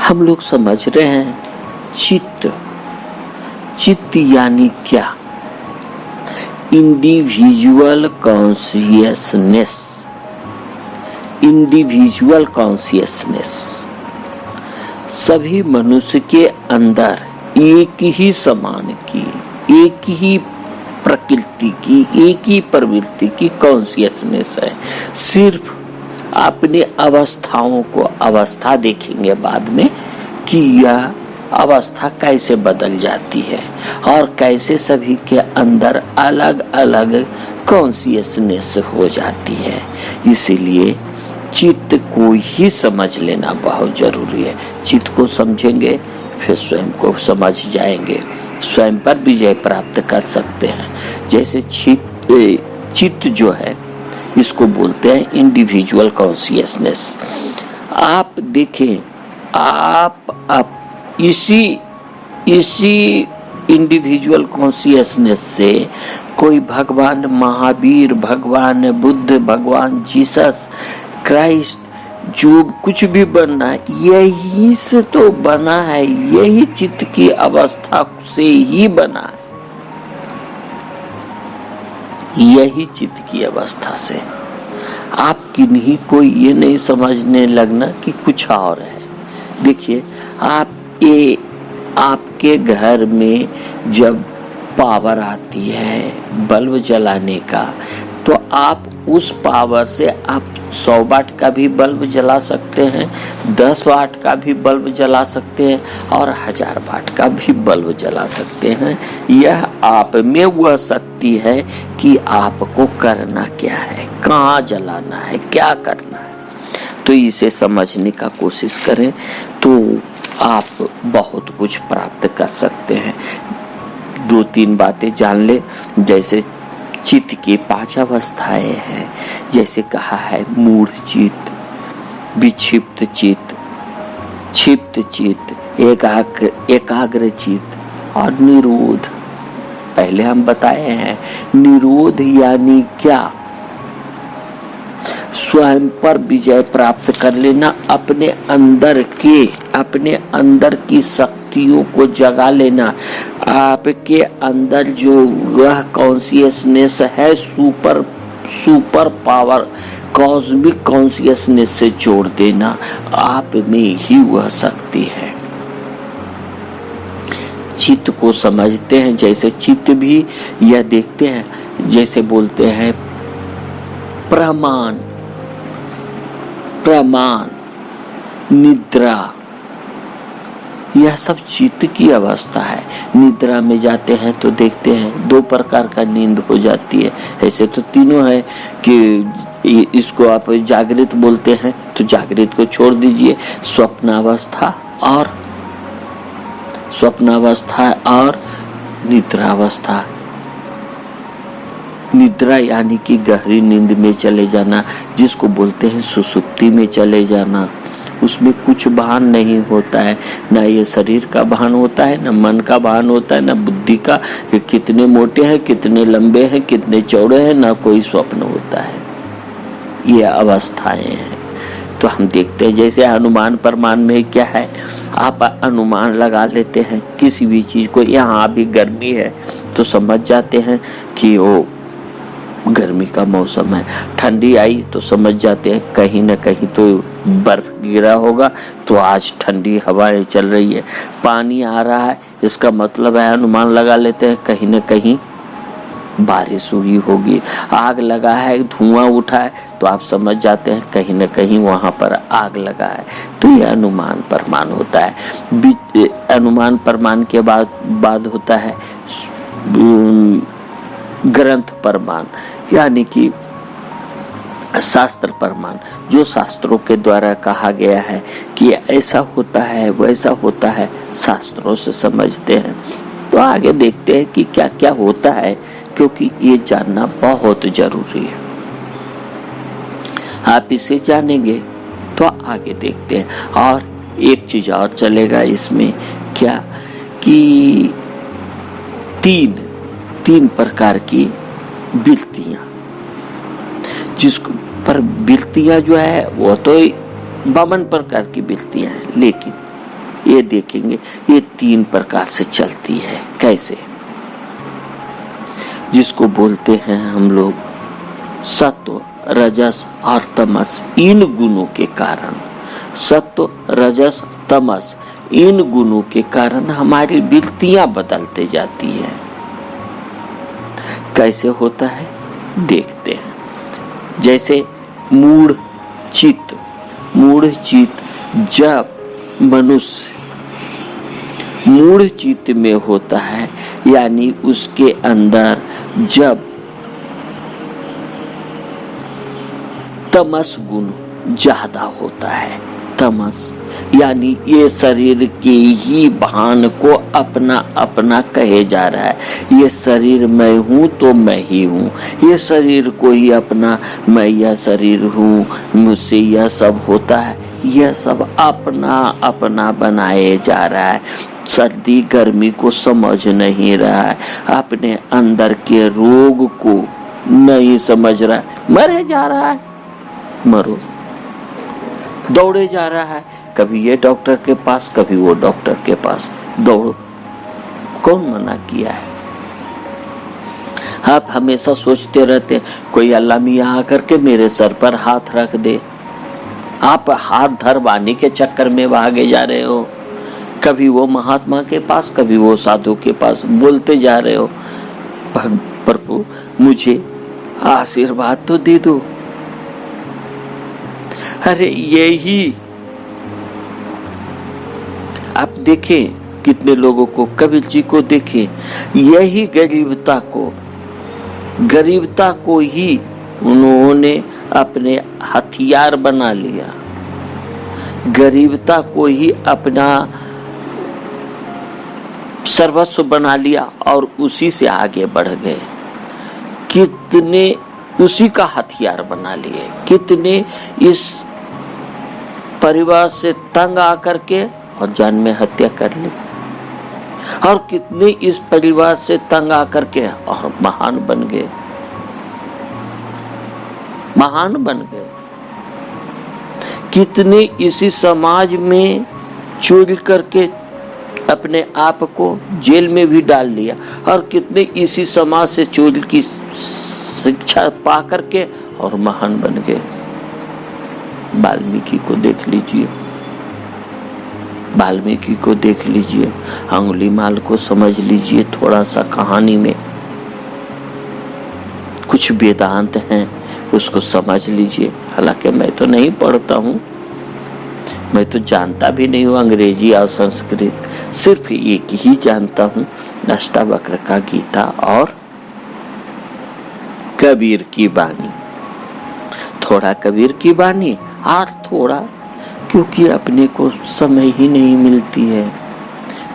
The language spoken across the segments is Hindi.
हम लोग समझ रहे हैं चित्त। चित्त यानी क्या? Individual consciousness. इंडिविजुअल कॉन्शियसनेस सभी मनुष्य के अंदर एक ही समान की, एक ही प्रकृति की, एक ही प्रवृत्ति की कॉन्शियसनेस है। सिर्फ अपनी अवस्थाओं को, अवस्था देखेंगे बाद में कि यह अवस्था कैसे बदल जाती है और कैसे सभी के अंदर अलग अलग कॉन्शियसनेस हो जाती है। इसीलिए चित्त को ही समझ लेना बहुत जरूरी है। चित्त को समझेंगे फिर स्वयं को समझ जाएंगे, स्वयं पर विजय प्राप्त कर सकते हैं। जैसे चित्त जो है इसको बोलते हैं इंडिविजुअल कॉन्शियसनेस। आप देखें, आप इसी इंडिविजुअल कॉन्शियसनेस से कोई भगवान महावीर, भगवान बुद्ध, भगवान जीसस क्राइस्ट, जो कुछ भी बनना है यही से तो बना है, यही चित्त की अवस्था से ही बना है, यही चित्त की अवस्था से। आप किन्हीं को ये नहीं समझने लगना कि कुछ और है। देखिए, आपके घर में जब पावर आती है बल्ब जलाने का, तो आप उस पावर से आप 100 वाट का भी बल्ब जला सकते हैं, 10 वाट का भी बल्ब जला सकते हैं और 1000 वाट का भी बल्ब जला सकते हैं। यह आप में वह शक्ति है कि आपको करना क्या है, कहाँ जलाना है, क्या करना है। तो इसे समझने का कोशिश करें तो आप बहुत कुछ प्राप्त कर सकते हैं। 2-3 बातें जान ले। जैसे चित्त की 5 अवस्थाएं हैं। जैसे कहा है मूढ़ चित्त, विक्षिप्त चित्त, क्षिप्त चित्त, एकाग्र चित्त और निरोध। पहले हम बताए हैं निरोध यानी क्या? स्वयं पर विजय प्राप्त कर लेना, अपने अंदर की शक्तियों को जगा लेना। आपके अंदर जो वह कॉन्शियसनेस है, सुपर पावर, कॉस्मिक कॉन्शियसनेस से जोड़ देना। आप में ही वह शक्ति है। चित्त को समझते हैं, जैसे चित्त भी यह देखते हैं, जैसे बोलते हैं प्रमाण, निद्रा, यह सब चित्त की अवस्था है। निद्रा में जाते हैं तो देखते हैं 2 प्रकार का नींद हो जाती है। ऐसे तो तीनों है कि इसको आप जागृत बोलते हैं, तो जागृत को छोड़ दीजिए। स्वप्नावस्था और निद्रावस्था। निद्रा यानी कि गहरी नींद में चले जाना, जिसको बोलते हैं सुसुप्ति में चले जाना। उसमें कुछ भान नहीं होता है, ना ये शरीर का भान होता है, ना मन का भान होता है, ना बुद्धि का कि कितने मोटे हैं, कितने लंबे हैं, कितने चौड़े हैं, ना कोई स्वप्न होता है। ये अवस्थाएं हैं। तो हम देखते हैं जैसे अनुमान प्रमाण में क्या है, आप अनुमान लगा लेते हैं किसी भी चीज को। यहाँ अभी गर्मी है तो समझ जाते हैं कि वो गर्मी का मौसम है। ठंडी आई तो समझ जाते हैं कहीं न कहीं तो बर्फ गिरा होगा, तो आज ठंडी हवाएं चल रही है। पानी आ रहा है, इसका मतलब है अनुमान लगा लेते हैं कहीं न कहीं बारिश हुई होगी। आग लगा है, धुआं उठा है, तो आप समझ जाते हैं कहीं न कहीं वहां पर आग लगा है। तो ये अनुमान प्रमाण होता है। अनुमान प्रमाण के बाद होता है ग्रंथ प्रमाण, यानी कि शास्त्र प्रमाण, जो शास्त्रों के द्वारा कहा गया है कि ऐसा होता है, वैसा होता है, शास्त्रों से समझते हैं। तो आगे देखते हैं कि क्या क्या होता है, क्योंकि ये जानना बहुत जरूरी है। आप इसे जानेंगे तो आगे देखते हैं। और एक चीज और चलेगा इसमें, क्या कि तीन प्रकार की वृत्तियां, जिसको पर वृत्तियां जो है वो तो 52 प्रकार की वृत्तियां हैं, लेकिन ये देखेंगे। ये 3 प्रकार से चलती है। कैसे? जिसको बोलते हैं हम लोग सत्व, रजस और तमस। इन गुणों के कारण, सत्व, रजस, तमस, इन गुणों के कारण हमारी वृत्तियां बदलते जाती है। कैसे होता है देखते हैं। जैसे मूढ़ चित्त, मूढ़ चित्त जब मनुष्य मूढ़ चित्त में होता है, यानी उसके अंदर जब तमस गुण ज्यादा होता है, तमस यानी ये शरीर के ही भान को अपना अपना कहे जा रहा है। ये शरीर मैं हूँ तो मैं ही हूँ, ये शरीर को ही अपना मैं यह शरीर हूँ, मुझसे यह सब होता है, यह सब अपना अपना बनाए जा रहा है। सर्दी गर्मी को समझ नहीं रहा है, अपने अंदर के रोग को नहीं समझ रहा है, मरे जा रहा है, मरो, दौड़े जा रहा है, कभी ये डॉक्टर के पास कभी वो डॉक्टर के पास, दौड़ो। कौन मना किया है? आप हमेशा सोचते रहते कोई अल्लाह मियां आकर के मेरे सर पर हाथ रख दे। आप हाथ धरवाने के चक्कर में भागे जा रहे हो, कभी वो महात्मा के पास कभी वो साधु के पास, बोलते जा रहे हो प्रभु मुझे आशीर्वाद तो दे दो। अरे यही आप देखें कितने लोगों को, कबीर जी को देखें, यही गरीबता को ही उन्होंने अपने हथियार बना लिया, गरीबता को ही अपना सर्वस्व बना लिया और उसी से आगे बढ़ गए। कितने उसी का हथियार बना लिए, कितने इस परिवार से तंग आकर के और जान में हत्या कर ली, और कितने इस परिवार से तंग आकर के और महान बन गए, महान बन गए। कितने इसी समाज में चोरी करके अपने आप को जेल में भी डाल लिया, और कितने इसी समाज से चोरी की शिक्षा पा करके और महान बन गए। वाल्मीकि को देख लीजिए, वाल्मीकि को देख लीजिए, अंगुलीमाल को समझ लीजिए, थोड़ा सा कहानी में कुछ वेदांत हैं उसको समझ लीजिए। हालांकि मैं तो नहीं पढ़ता हूँ, मैं तो जानता भी नहीं हूँ अंग्रेजी और संस्कृत, सिर्फ एक ही जानता हूँ, अष्टावक्र का गीता और कबीर की वाणी। थोड़ा कबीर की वाणी और थोड़ा, क्योंकि अपने को समय ही नहीं मिलती है।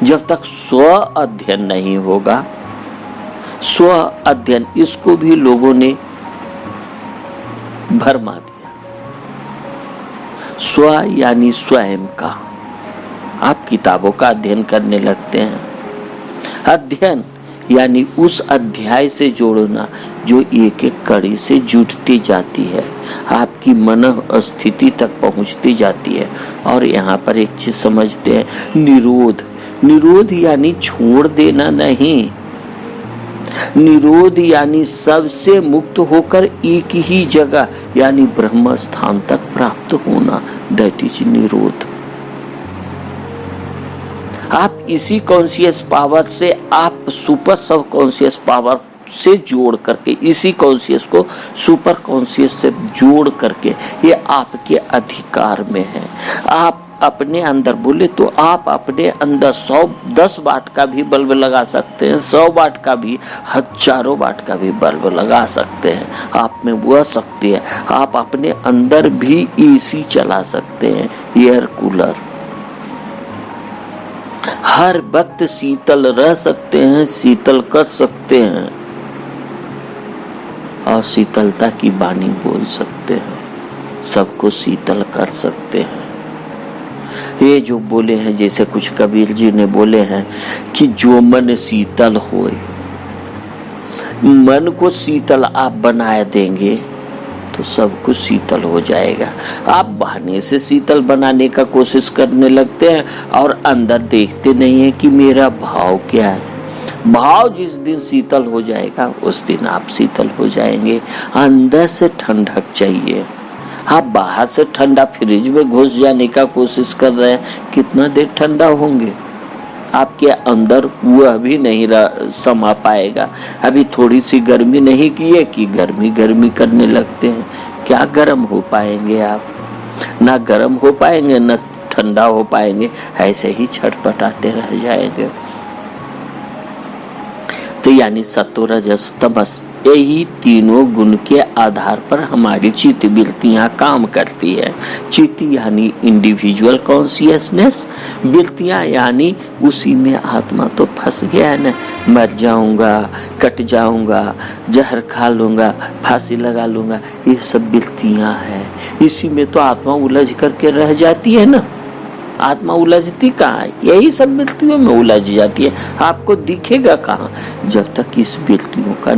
जब तक स्व अध्ययन नहीं होगा, स्व अध्ययन इसको भी लोगों ने भरमा दिया। स्व यानी स्वयं का, आप किताबों का अध्ययन करने लगते हैं। अध्ययन यानी उस अध्याय से जोड़ना जो एक एक कड़ी से जुटती जाती है, आपकी मन स्थिति तक पहुंचती जाती है। और यहाँ पर एक चीज समझते हैं, निरोध। निरोध यानी छोड़ देना नहीं, निरोध यानी सबसे मुक्त होकर एक ही जगह यानी ब्रह्म स्थान तक प्राप्त होना, दैट इज निरोध। आप इसी कॉन्शियस पावर से, आप सुपर सब कॉन्शियस पावर से जोड़ करके, इसी कॉन्शियस को सुपर कॉन्शियस से जोड़ करके, ये आपके अधिकार में है। आप अपने अंदर बोले तो आप अपने अंदर 110 वाट का भी बल्ब लगा सकते हैं, 100 वाट का भी, हजारों वाट का भी बल्ब लगा सकते हैं। आप में वह शक्ति है। आप अपने अंदर भी एसी चला सकते हैं, एयर कूलर, हर वक्त शीतल रह सकते हैं, शीतल कर सकते हैं, और शीतलता की वाणी बोल सकते हैं, सबको शीतल कर सकते हैं। ये जो बोले हैं, जैसे कुछ कबीर जी ने बोले हैं कि जो मन शीतल होए, मन को शीतल आप बनाए देंगे तो सब कुछ शीतल हो जाएगा। आप बहाने से शीतल बनाने का कोशिश करने लगते हैं और अंदर देखते नहीं है कि मेरा भाव क्या है। भाव जिस दिन शीतल हो जाएगा उस दिन आप शीतल हो जाएंगे। अंदर से ठंडक चाहिए। आप बाहर से ठंडा फ्रिज में घुस जाने का कोशिश कर रहे हैं, कितना देर ठंडा होंगे? आपके अंदर वह भी नहीं समा पाएगा। अभी थोड़ी सी गर्मी नहीं की है कि गर्मी गर्मी करने लगते हैं। क्या गर्म हो पाएंगे आप? ना गर्म हो पाएंगे ना ठंडा हो पाएंगे, ऐसे ही छटपटाते रह जाएंगे। तो यानी सत्व रजस तमस, यही तीनों गुण के आधार पर हमारी चित्त वृत्तियां काम करती है। चित्त यानी इंडिविजुअल कॉन्शियसनेस, वृत्तियां यानी उसी में आत्मा तो फंस गया है ना। मर जाऊंगा, कट जाऊंगा, जहर खा लूंगा, फांसी लगा लूंगा, ये सब वृत्तियां हैं। इसी में तो आत्मा उलझ करके रह जाती है ना। आत्मा उलझती कहाँ है? यही सब वृत्तियों में उलझ जाती है। आपको दिखेगा कहाँ? जब तक इस वृत्तियों का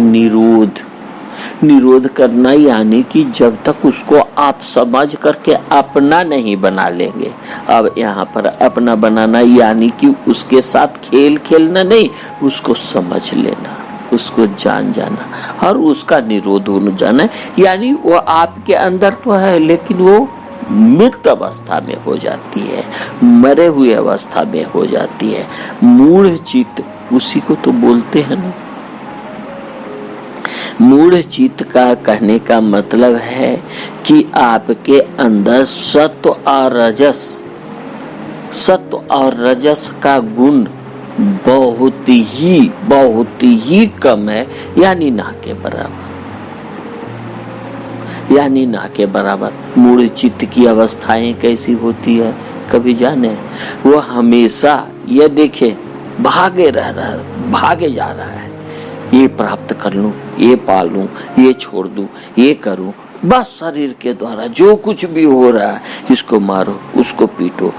निरोध करना, यानी कि जब तक उसको आप समझ करके अपना नहीं बना लेंगे। अब यहाँ पर अपना बनाना यानी कि उसके साथ खेल खेलना नहीं, उसको समझ लेना, उसको जान जाना और उसका निरोध हो जाना। यानी वो आपके अंदर तो है लेकिन वो मृत अवस्था में हो जाती है, मरे हुए अवस्था में हो जाती है। मूढ़ चित्त उसी को तो बोलते हैं ना। मूढ़ चित्त का कहने का मतलब है कि आपके अंदर सत्व और रजस का गुण बहुत ही कम है, यानी ना के बराबर। मूढ़ चित्त की अवस्थाएं कैसी होती है कभी जाने? वो हमेशा ये देखे भागे जा रहा है। ये प्राप्त कर लूं, ये पालूं, ये छोड़ दूं, ये करूं, बस शरीर के द्वारा जो कुछ भी हो रहा है, इसको मारो, उसको पीटो।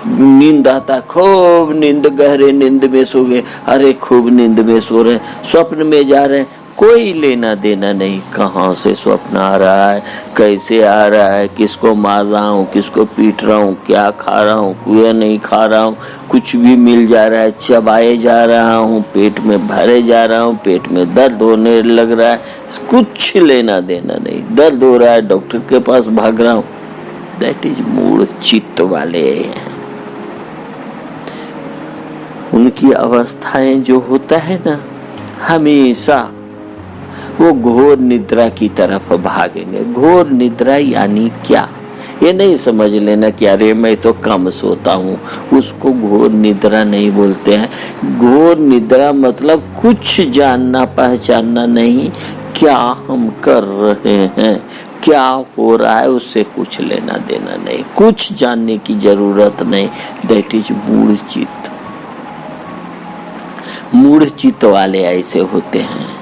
नींद आता, खूब नींद, गहरे नींद में सो गए, अरे खूब नींद में सो रहे, स्वप्न में जा रहे, कोई लेना देना नहीं कहाँ से स्वप्न आ रहा है, कैसे आ रहा है, किसको मार रहा हूँ, किसको पीट रहा हूँ, क्या खा रहा हूँ, क्या नहीं खा रहा हूँ, कुछ भी मिल जा रहा है, चबाए जा रहा हूँ, पेट में भरे जा रहा हूँ, पेट में दर्द होने लग रहा है, कुछ लेना देना नहीं। दर्द हो रहा है, डॉक्टर के पास भाग रहा हूँ। दैट इज मूढ़ चित्त वाले। उनकी अवस्थाएं जो होता है ना, हमेशा वो घोर निद्रा की तरफ भागेंगे। घोर निद्रा यानी क्या? ये नहीं समझ लेना कि अरे मैं तो कम सोता हूँ, उसको घोर निद्रा नहीं बोलते हैं। घोर निद्रा मतलब कुछ जानना पहचानना नहीं, क्या हम कर रहे हैं, क्या हो रहा है, उससे कुछ लेना देना नहीं, कुछ जानने की जरूरत नहीं। दैट इज मूढ़ चित्त। मूढ़ चित्त वाले ऐसे होते हैं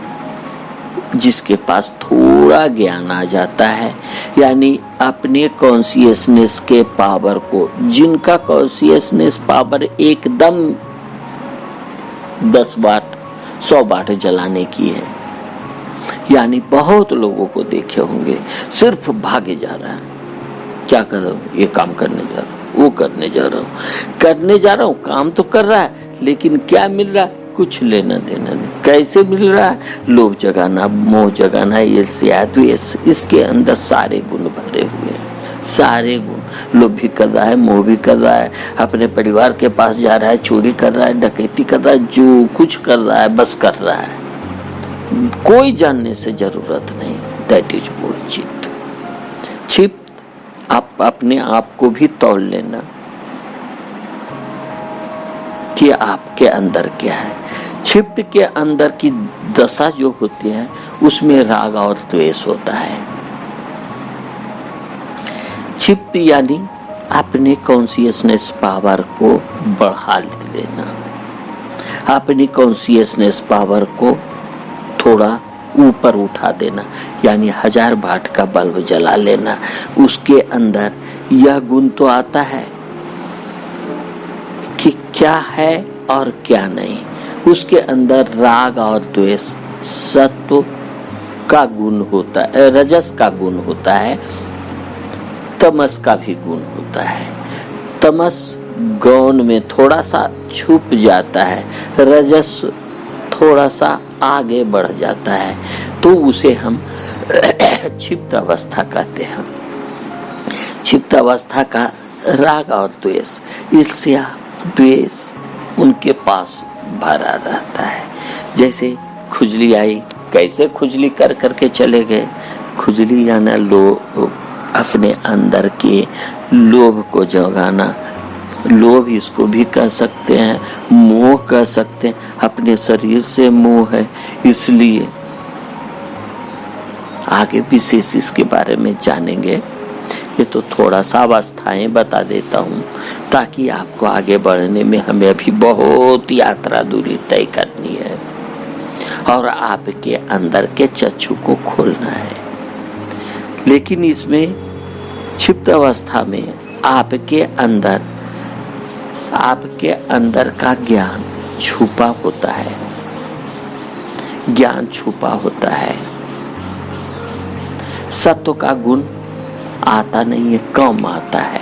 जिसके पास थोड़ा ज्ञान आ जाता है, यानी अपने कॉन्शियसनेस के पावर को, जिनका कॉन्शियसनेस पावर एकदम 10 वाट 100 वाट जलाने की है। यानी बहुत लोगों को देखे होंगे सिर्फ भागे जा रहा है, क्या कर रहा हूँ, ये काम करने जा रहा हूँ, वो करने जा रहा हूँ, काम तो कर रहा है लेकिन क्या मिल रहा है, कुछ लेना देना नहीं। कैसे मिल रहा है? लोभ जगाना, मोह जगाना, ईर्ष्या, द्वेष, इसके अंदर सारे गुण भरे हुए हैं। सारे गुण, लोभ भी कर रहा है, मोह भी कर रहा है, अपने परिवार के पास जा रहा है, चोरी कर रहा है, डकैती कर रहा है, जो कुछ कर रहा है बस कर रहा है, कोई जानने से जरूरत नहीं। दैट इज मूढ़ चित्त। छिप आप अपने आप को भी तोड़ लेना कि आपके अंदर क्या है। क्षिप्त के अंदर की दशा जो होती है उसमें राग और द्वेष होता है। क्षिप्त यानी अपने कॉन्शियसनेस पावर को बढ़ा देना, अपनी कॉन्शियसनेस पावर को थोड़ा ऊपर उठा देना, यानी 1000 वाट का बल्ब जला लेना। उसके अंदर यह गुण तो आता है कि क्या है और क्या नहीं। उसके अंदर राग और द्वेष, सत्व का गुण होता है, रजस का गुण होता है, तमस का भी गुण होता है। तमस गौण में थोड़ा सा छुप जाता है, रजस थोड़ा सा आगे बढ़ जाता है, तो उसे हम क्षिप्त अवस्था कहते हैं। क्षिप्त अवस्था का राग और द्वेष, ईर्ष्या, द्वेष उनके पास भरा रहता है। जैसे खुजली आई, कैसे खुजली कर करके चले गए। खुजली यानी लोभ, अपने अंदर के लोभ को जगाना। लोभ इसको भी कह सकते हैं, मोह कह सकते हैं। अपने शरीर से मोह है, इसलिए आगे विशेष इसके बारे में जानेंगे। ये तो थोड़ा सा अवस्थाएं बता देता हूँ, ताकि आपको आगे बढ़ने में हमें अभी बहुत यात्रा दूरी तय करनी है और आपके अंदर के चक्षु को खोलना है। लेकिन इसमें क्षिप्त अवस्था में आपके अंदर का ज्ञान छुपा होता है, ज्ञान छुपा होता है। सत्व का गुण आता नहीं है, कम आता है।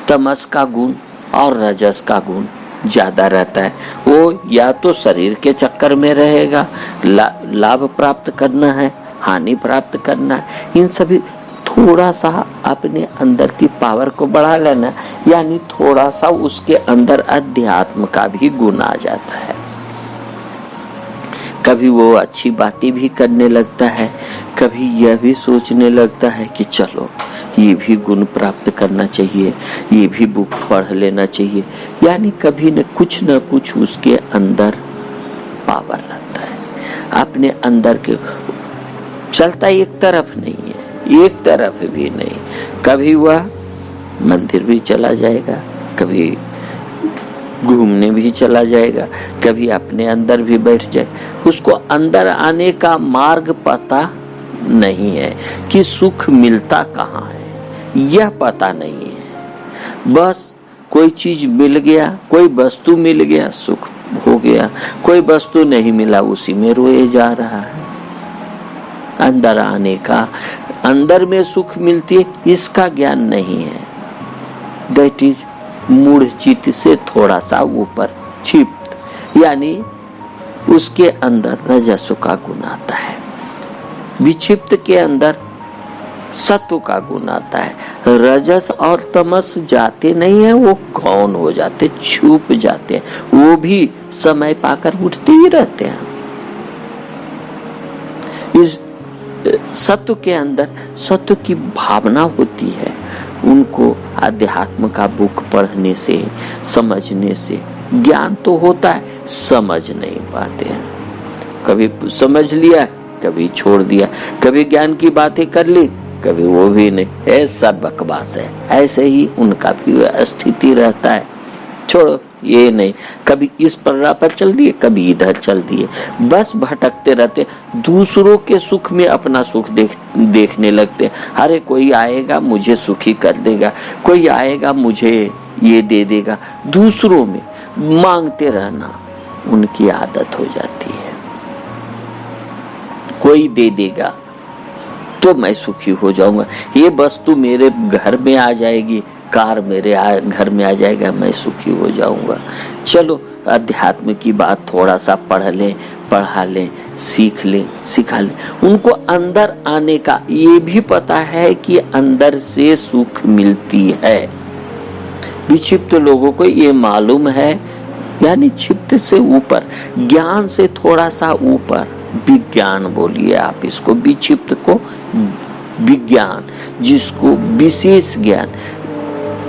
तमस का गुण और रजस का गुण ज्यादा रहता है। वो या तो शरीर के चक्कर में रहेगा, लाभ प्राप्त करना है, हानि प्राप्त करना है, इन सभी थोड़ा सा अपने अंदर की पावर को बढ़ा लेना, यानी थोड़ा सा उसके अंदर अध्यात्म का भी गुण आ जाता है। कभी वो अच्छी बातें भी करने लगता है, कभी यह भी सोचने लगता है कि चलो ये भी गुण प्राप्त करना चाहिए, ये भी बुक पढ़ लेना चाहिए। यानी कभी न कुछ उसके अंदर पावर रहता है। अपने अंदर के चलता एक तरफ नहीं है, एक तरफ भी नहीं। कभी वह मंदिर भी चला जाएगा, कभी घूमने भी चला जाएगा, कभी अपने अंदर भी बैठ जाए। उसको अंदर आने का मार्ग पता नहीं है कि सुख मिलता कहाँ है, यह पता नहीं है। बस कोई चीज मिल गया, कोई वस्तु मिल गया, सुख हो गया। कोई वस्तु नहीं मिला, उसी में रोए जा रहा है। अंदर आने का, अंदर में सुख मिलती है, इसका ज्ञान नहीं है। दैट इज मूढ़ चित्त से थोड़ा सा ऊपर क्षिप्त, यानी उसके अंदर रजस का गुण आता है। विक्षिप्त के अंदर सत्व का गुण आता है। रजस और तमस जाते नहीं है, वो गौण हो जाते, छुप जाते हैं। वो भी समय पाकर उठते ही रहते हैं। इस सत्व के अंदर सत्व की भावना होती है। उनको अध्यात्म का बुक पढ़ने से, समझने से ज्ञान तो होता है, समझ नहीं पाते हैं। कभी समझ लिया, कभी छोड़ दिया, कभी ज्ञान की बातें कर ली, कभी वो भी नहीं है, सब बकवास है। ऐसे ही उनका भी स्थिति रहता है। छोड़ो, ये नहीं, कभी इस पर्रा पर चल दिए, कभी इधर चल दिए, बस भटकते रहते। दूसरों के सुख में अपना सुख देखने लगते। अरे कोई आएगा मुझे सुखी कर देगा, कोई आएगा मुझे ये दे देगा। दूसरों में मांगते रहना उनकी आदत हो जाती है। कोई दे देगा तो मैं सुखी हो जाऊंगा, ये वस्तु मेरे घर में आ जाएगी, कार मेरे घर में आ जाएगा, मैं सुखी हो जाऊंगा। चलो अध्यात्म की बात थोड़ा सा पढ़ लें, पढ़ा लें, सीख लें, सिखा लें। उनको अंदर आने का ये भी पता है कि अंदर से सुख मिलती है। विक्षिप्त लोगों को ये मालूम है, यानी क्षिप्त से ऊपर, ज्ञान से थोड़ा सा ऊपर, विज्ञान बोलिए आप इसको, विक्षिप्त को विज्ञान, जिसको विशेष ज्ञान।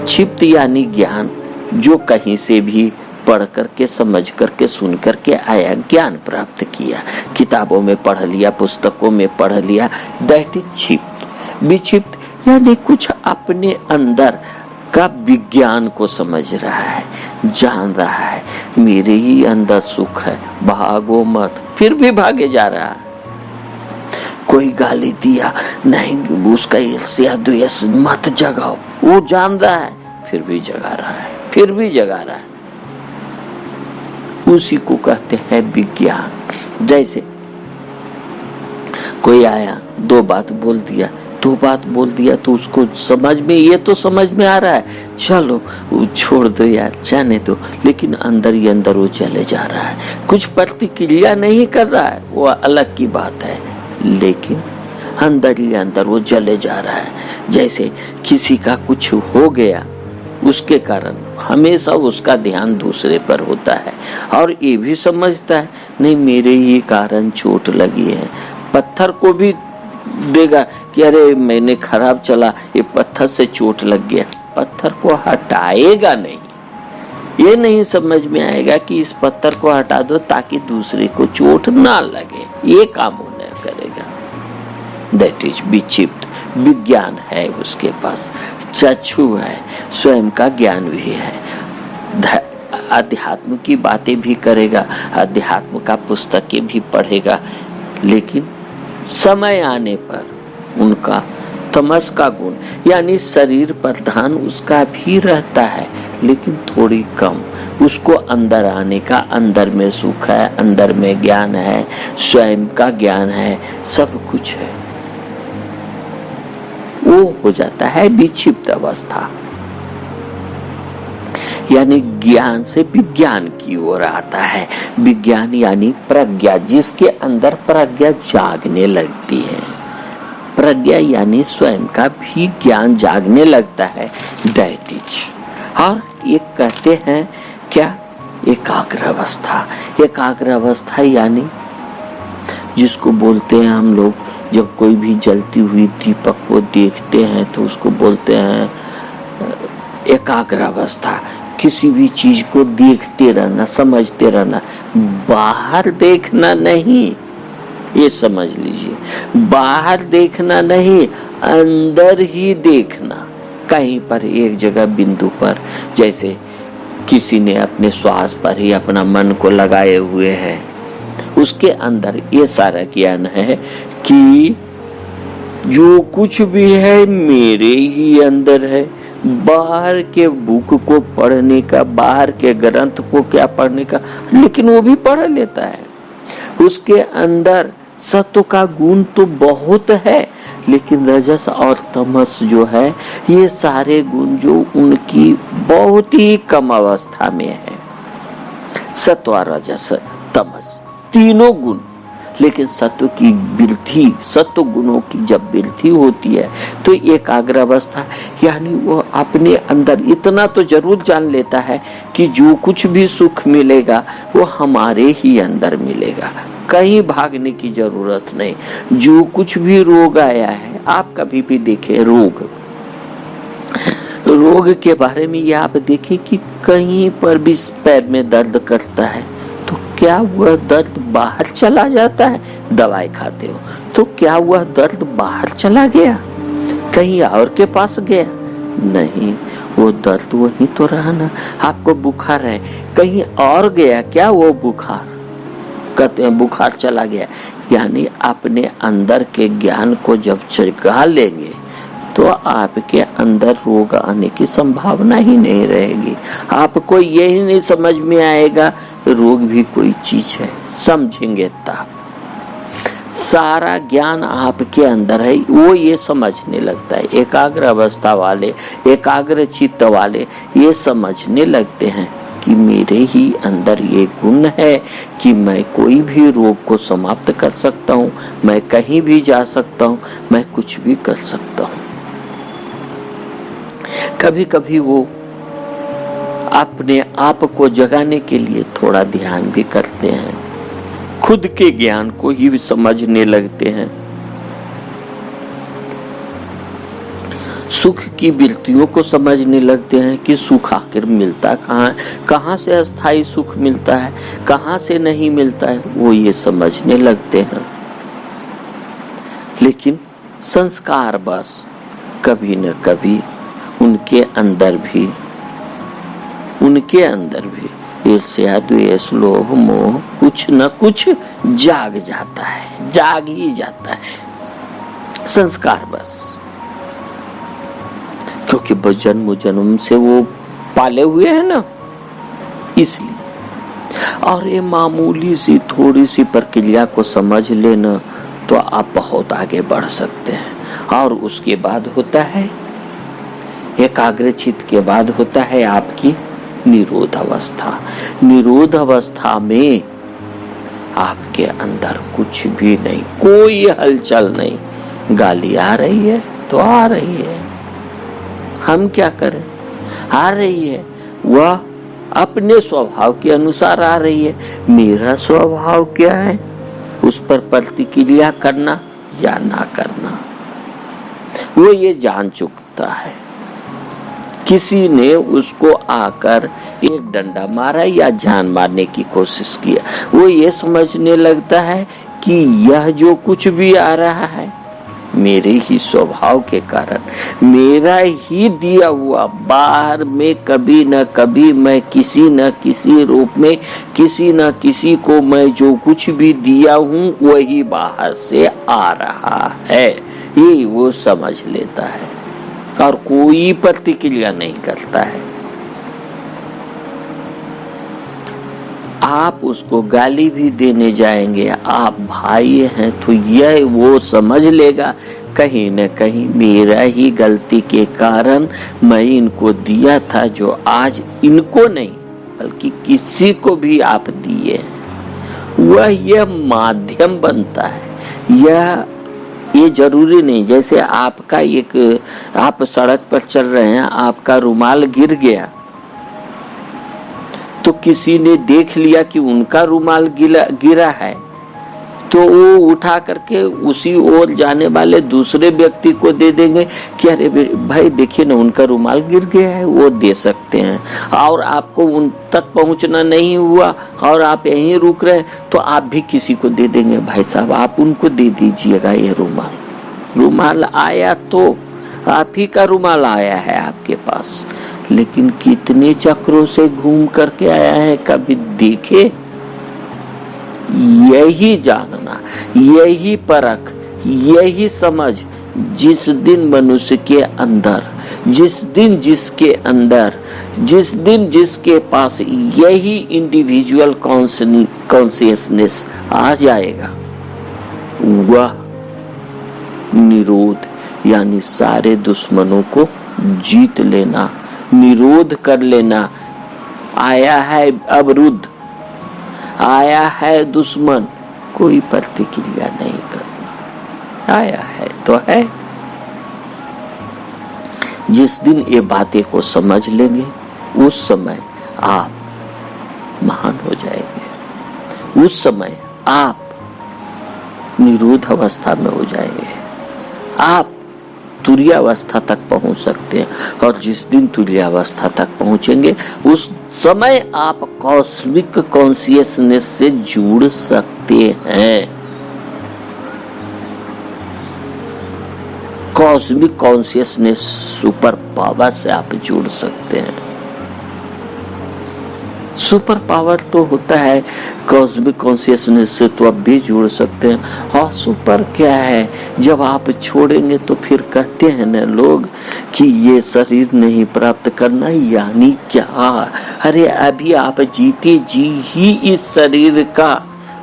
क्षिप्त यानी ज्ञान जो कहीं से भी पढ़ करके, समझ करके, सुन करके आया, ज्ञान प्राप्त किया, किताबों में पढ़ लिया, पुस्तकों में पढ़ लिया, दैट इज क्षिप्त। विक्षिप्त यानी कुछ अपने अंदर का विज्ञान को समझ रहा है, जान रहा है, मेरे ही अंदर सुख है, भागो मत, फिर भी भागे जा रहा है। कोई गाली दिया, नहीं उसका ईर्ष्या द्वेष मत जगाओ, वो जान रहा है, फिर भी जगा रहा है, फिर भी जगा रहा है। उसी को कहते हैं विज्ञान। जैसे कोई आया, दो बात बोल दिया तो उसको समझ में, ये तो समझ में आ रहा है, चलो छोड़ दो यार, जाने दो, लेकिन अंदर ही अंदर वो चले जा रहा है, कुछ प्रतिक्रिया नहीं कर रहा है, वो अलग की बात है, लेकिन अंदर ही अंदर वो चले जा रहा है। जैसे किसी का कुछ हो गया, उसके कारण हमेशा उसका ध्यान दूसरे पर होता है और ये भी समझता है नहीं मेरे ही कारण चोट लगी है, पत्थर को भी देगा कि अरे मैंने खराब चला, ये पत्थर से चोट लग गया, पत्थर को हटाएगा नहीं, ये नहीं समझ में आएगा कि इस पत्थर को हटा दो ताकि दूसरे को चोट ना लगे, ये काम होने करेगा। दैट इज विक्षिप्त विज्ञान है उसके पास, चक्षु है, स्वयं का ज्ञान भी है, अध्यात्म की बातें भी करेगा, अध्यात्म का पुस्तकें भी पढ़ेगा, लेकिन समय आने पर उनका तमस का गुण यानी शरीर पर ध्यान उसका भी रहता है, लेकिन थोड़ी कम, उसको अंदर आने का, अंदर में सुख है, अंदर में ज्ञान है, स्वयं का ज्ञान है, सब कुछ है, वो हो जाता है विक्षिप्त अवस्था, यानी ज्ञान से विज्ञान की ओर आता है। विज्ञान यानी प्रज्ञा, जिसके अंदर प्रज्ञा जागने लगती है, प्रज्ञा यानी स्वयं का भी ज्ञान जागने लगता है, दैट इज। और ये कहते हैं क्या, एकाग्र अवस्था। एकाग्र अवस्था यानी जिसको बोलते हैं हम लोग, जब कोई भी जलती हुई दीपक को देखते हैं तो उसको बोलते हैं एकाग्र अवस्था। किसी भी चीज को देखते रहना, समझते रहना, बाहर देखना नहीं, ये समझ लीजिए, बाहर देखना नहीं, अंदर ही देखना। कहीं पर एक जगह बिंदु पर, जैसे किसी ने अपने श्वास पर ही अपना मन को लगाए हुए है, उसके अंदर ये सारा ज्ञान है कि जो कुछ भी है मेरे ही अंदर है। बाहर के बुक को पढ़ने का, बाहर के ग्रंथ को क्या पढ़ने का, लेकिन वो भी पढ़ लेता है। उसके अंदर सत्व का गुण तो बहुत है, लेकिन रजस और तमस जो है, ये सारे गुण जो उनकी बहुत ही कम अवस्था में है, सत्व, रजस, तमस, तीनों गुण। लेकिन सत्व की वृद्धि, सत्व गुणों की जब वृद्धि होती है तो एकाग्र अवस्था, यानी वो अपने अंदर इतना तो जरूर जान लेता है कि जो कुछ भी सुख मिलेगा वो हमारे ही अंदर मिलेगा, कहीं भागने की जरूरत नहीं। जो कुछ भी रोग आया है, आप कभी भी देखें रोग के बारे में, ये आप देखें कि कहीं पर भी पैर में दर्द करता है तो क्या वह दर्द बाहर चला जाता है? दवाई खाते हो तो क्या वह दर्द बाहर चला गया, कहीं और के पास गया? नहीं, वो दर्द वहीं तो रहा ना। आपको बुखार है, कहीं और गया क्या वो बुखार? कहते हैं बुखार चला गया, यानी अपने अंदर के ज्ञान को जब जगा लेंगे तो आपके अंदर रोग आने की संभावना ही नहीं रहेगी। आपको यही नहीं समझ में आएगा रोग भी कोई चीज है, समझेंगे तब। सारा ज्ञान आपके अंदर है, वो ये समझने लगता है। एकाग्र अवस्था वाले, एकाग्र चित्त वाले ये समझने लगते हैं कि मेरे ही अंदर ये गुण है कि मैं कोई भी रोग को समाप्त कर सकता हूँ, मैं कहीं भी जा सकता हूँ, मैं कुछ भी कर सकता हूँ। कभी कभी वो अपने आप को जगाने के लिए थोड़ा ध्यान भी करते हैं, खुद के ज्ञान को ही समझने लगते हैं, सुख की वृत्तियों को समझने लगते हैं कि सुख आखिर मिलता कहाँ, कहाँ से अस्थाई सुख मिलता है, कहाँ से नहीं मिलता है, वो ये समझने लगते हैं। लेकिन संस्कार बस कभी न कभी उनके अंदर भी ईर्ष्या, द्वेष, लोभ, मोह कुछ न कुछ जाग जाता है, जाग ही जाता है संस्कार बस, क्योंकि जन्म जन्म से वो पाले हुए हैं ना, इसलिए। और ये मामूली सी थोड़ी सी प्रक्रिया को समझ लेना तो आप बहुत आगे बढ़ सकते हैं। और उसके बाद होता है एकाग्रचित्त के बाद होता है आपकी निरोध अवस्था। निरोध अवस्था में आपके अंदर कुछ भी नहीं, कोई हलचल नहीं। गाली आ रही है तो आ रही है, हम क्या करें, आ रही है, वह अपने स्वभाव के अनुसार आ रही है। मेरा स्वभाव क्या है, उस पर प्रतिक्रिया करना या ना करना, वो ये जान चुकता है। किसी ने उसको आकर एक डंडा मारा या जान मारने की कोशिश किया, वो ये समझने लगता है कि यह जो कुछ भी आ रहा है मेरे ही स्वभाव के कारण, मेरा ही दिया हुआ, बाहर में कभी न कभी मैं किसी न किसी रूप में किसी न किसी को मैं जो कुछ भी दिया हूँ वही बाहर से आ रहा है, ये वो समझ लेता है और कोई प्रतिक्रिया नहीं करता है। आप उसको गाली भी देने जाएंगे, आप भाई हैं, तो यह वो समझ लेगा कहीं न कहीं मेरा ही गलती के कारण मैं इनको दिया था, जो आज इनको नहीं बल्कि किसी को भी आप दिए, वह यह माध्यम बनता है। ये जरूरी नहीं, जैसे आपका आप सड़क पर चल रहे हैं, आपका रुमाल गिर गया तो किसी ने देख लिया कि उनका रुमाल गिरा है, तो वो उठा करके उसी ओर जाने वाले दूसरे व्यक्ति को दे देंगे कि अरे भाई देखिए ना उनका रुमाल गिर गया है, वो दे सकते हैं। और आपको उन तक पहुंचना नहीं हुआ और आप यहीं रुक रहे तो आप भी किसी को दे देंगे, भाई साहब आप उनको दे दीजिएगा ये रुमाल आया तो आप ही का रुमाल आया है आपके पास, लेकिन कितने चक्रों से घूम करके आया है कभी देखे? यही जानना, यही परख, यही समझ जिस दिन मनुष्य के अंदर, जिस दिन जिसके पास यही इंडिविजुअल कॉन्शियसनेस आ जाएगा, वह निरोध यानी सारे दुश्मनों को जीत लेना, निरोध कर लेना। आया है अवरुद्ध, आया है दुश्मन, कोई प्रतिक्रिया नहीं करना, आया है तो है। जिस दिन ये बातें को समझ लेंगे उस समय आप महान हो जाएंगे, उस समय आप निरोध अवस्था में हो जाएंगे, आप तुरीयावस्था तक पहुंच सकते हैं। और जिस दिन तुरीयावस्था तक पहुंचेंगे उस समय आप कॉस्मिक कॉन्शियसनेस से जुड़ सकते हैं, कॉस्मिक कॉन्शियसनेस सुपर पावर से आप जुड़ सकते हैं। सुपर पावर तो होता है कॉस्मिक कॉन्शियसनेस से तो आप भी जुड़ सकते हैं। और सुपर क्या है, जब आप छोड़ेंगे तो फिर कहते हैं ना लोग कि ये शरीर नहीं प्राप्त करना, यानी क्या? अरे अभी आप जीते जी ही इस शरीर का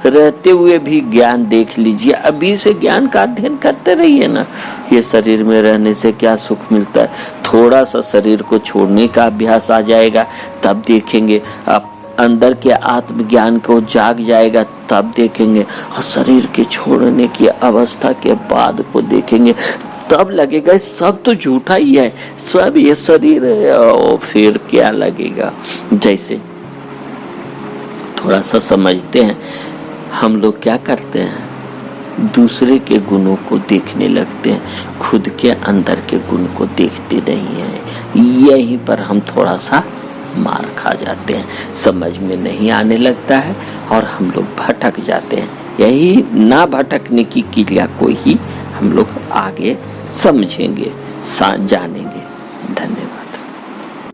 रहते हुए भी ज्ञान देख लीजिए, अभी से ज्ञान का अध्ययन करते रहिए ना। ये शरीर में रहने से क्या सुख मिलता है, थोड़ा सा शरीर को छोड़ने का अभ्यास आ जाएगा तब देखेंगे, आप अंदर के आत्मज्ञान को जाग जाएगा तब देखेंगे, और शरीर के छोड़ने की अवस्था के बाद को देखेंगे तब लगेगा सब तो झूठा ही है, सब ये शरीर है। और फिर क्या लगेगा? जैसे थोड़ा सा समझते हैं, हम लोग क्या करते हैं, दूसरे के गुणों को देखने लगते हैं, खुद के अंदर के गुण को देखते नहीं है। यहीं पर हम थोड़ा सा मार खा जाते हैं, समझ में नहीं आने लगता है और हम लोग भटक जाते हैं। यही ना भटकने की क्रिया को ही हम लोग आगे समझेंगे, जानेंगे। धन्यवाद।